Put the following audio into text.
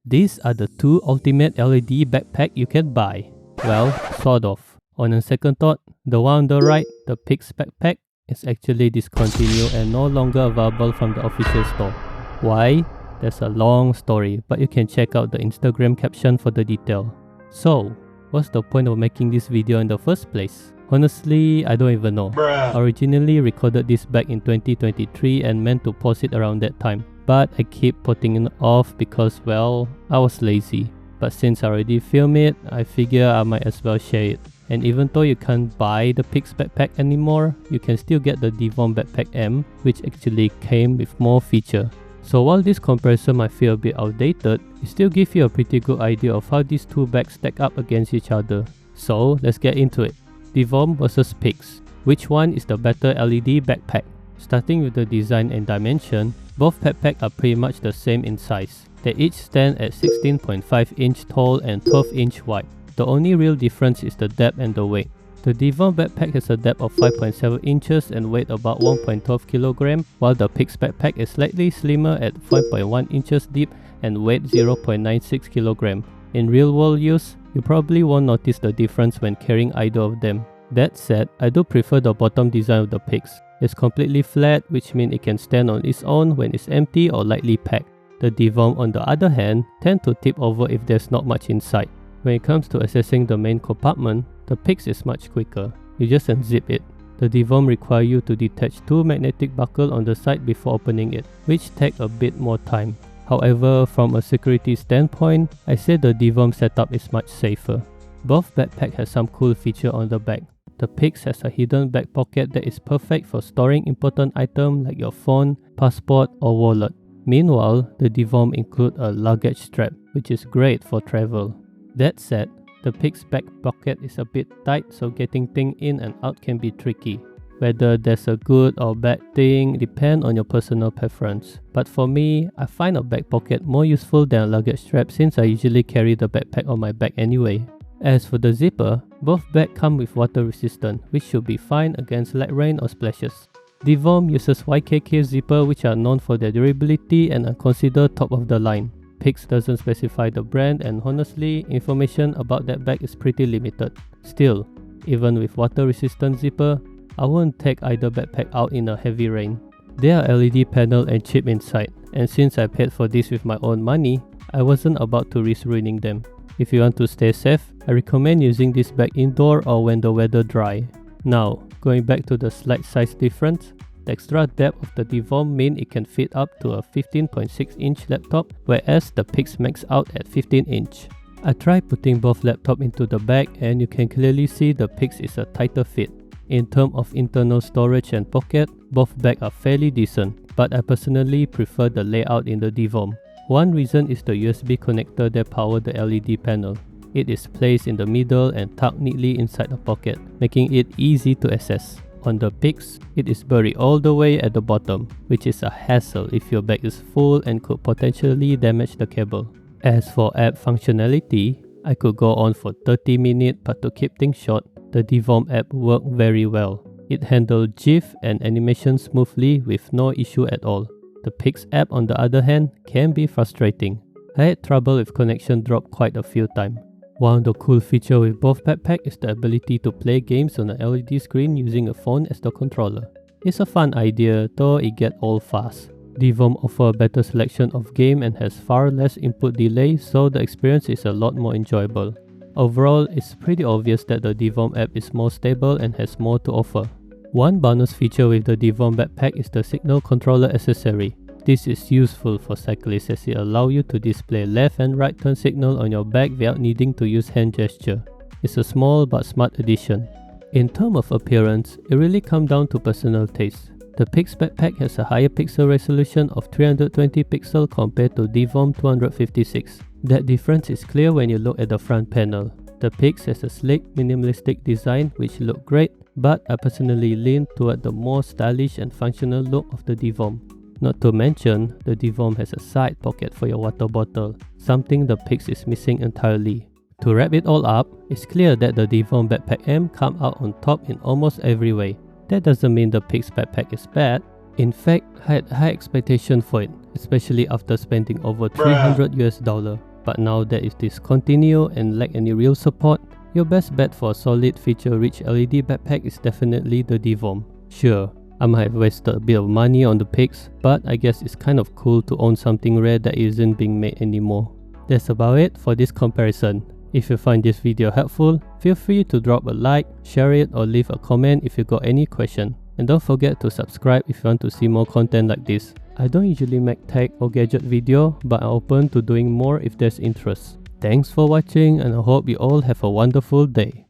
These are the two ultimate LED backpack you can buy. Well, sort of. On a second thought, the one on the right, the Pix Backpack, is actually discontinued and no longer available from the official store. Why? That's a long story, but you can check out the Instagram caption for the detail. So, what's the point of making this video in the first place? Honestly, I don't even know. Originally recorded this back in 2023 and meant to post it around that time. But I keep putting it off because, well, I was lazy. But since I already filmed it, I figure I might as well share it. And even though you can't buy the Pix Backpack anymore, you can still get the Divoom Backpack M, which actually came with more feature. So while this comparison might feel a bit outdated, it still gives you a pretty good idea of how these two bags stack up against each other. So let's get into it. Divoom versus Pix. Which one is the better LED backpack? Starting with the design and dimension, both backpacks are pretty much the same in size. They each stand at 16.5 inch tall and 12 inch wide. The only real difference is the depth and the weight. The Divoom Backpack has a depth of 5.7 inches and weight about 1.12 kg, while the Pix Backpack is slightly slimmer at 5.1 inches deep and weight 0.96 kg. In real world use, you probably won't notice the difference when carrying either of them. That said, I do prefer the bottom design of the Pix. It's completely flat, which means it can stand on its own when it's empty or lightly packed. The Divoom, on the other hand, tend to tip over if there's not much inside. When it comes to accessing the main compartment, the Pix is much quicker. You just unzip it. The Divoom requires you to detach two magnetic buckles on the side before opening it, which take a bit more time. However, from a security standpoint, I say the Divoom setup is much safer. Both backpacks have some cool feature on the back. The Pix has a hidden back pocket that is perfect for storing important items like your phone, passport, or wallet. Meanwhile, the Divoom includes a luggage strap, which is great for travel. That said, the Pix back pocket is a bit tight, so getting things in and out can be tricky. Whether that's a good or bad thing depends on your personal preference. But for me, I find a back pocket more useful than a luggage strap since I usually carry the backpack on my back anyway. As for the zipper, both bags come with water resistance, which should be fine against light rain or splashes. Divoom uses YKK zipper, which are known for their durability and are considered top of the line. Pix doesn't specify the brand, and honestly, information about that bag is pretty limited. Still, even with water resistant zipper, I won't take either backpack out in a heavy rain. They are LED panel and chip inside, and since I paid for this with my own money, I wasn't about to risk ruining them. If you want to stay safe, I recommend using this bag indoor or when the weather dry. Now, going back to the slight size difference, the extra depth of the Divoom means it can fit up to a 15.6 inch laptop, whereas the Pix max out at 15 inch. I tried putting both laptops into the bag and you can clearly see the Pix is a tighter fit. In terms of internal storage and pocket, both bags are fairly decent, but I personally prefer the layout in the Divoom. One reason is the USB connector that powers the LED panel. It is placed in the middle and tucked neatly inside the pocket, making it easy to access. On the Pix, it is buried all the way at the bottom, which is a hassle if your bag is full and could potentially damage the cable. As for app functionality, I could go on for 30 minutes, but to keep things short, the Divoom app worked very well. It handled GIF and animation smoothly with no issue at all. The Pix app, on the other hand, can be frustrating. I had trouble with connection drop quite a few times. One of the cool features with both backpacks is the ability to play games on an LED screen using a phone as the controller. It's a fun idea, though it gets old fast. Divoom offers a better selection of games and has far less input delay, so the experience is a lot more enjoyable. Overall, it's pretty obvious that the Divoom app is more stable and has more to offer. One bonus feature with the Divoom backpack is the signal controller accessory. This is useful for cyclists as it allows you to display left and right turn signal on your bag without needing to use hand gesture. It's a small but smart addition. In terms of appearance, it really comes down to personal taste. The Pix Backpack has a higher pixel resolution of 320 pixels compared to Divoom 256. That difference is clear when you look at the front panel. The Pix has a sleek, minimalistic design which looks great, but I personally lean toward the more stylish and functional look of the Divoom. Not to mention, the Divoom has a side pocket for your water bottle, something the Pix is missing entirely. To wrap it all up, it's clear that the Divoom Backpack M comes out on top in almost every way. That doesn't mean the Pix Backpack is bad. In fact, I had high expectations for it, especially after spending over $300 US. but now that it's discontinued and lack any real support, your best bet for a solid feature-rich LED backpack is definitely the Divoom. Sure, I might have wasted a bit of money on the Pix, but I guess it's kind of cool to own something rare that isn't being made anymore. That's about it for this comparison. If you find this video helpful, feel free to drop a like, share it, or leave a comment if you got any question. And don't forget to subscribe if you want to see more content like this. I don't usually make tech or gadget video, but I'm open to doing more if there's interest. Thanks for watching, and I hope you all have a wonderful day.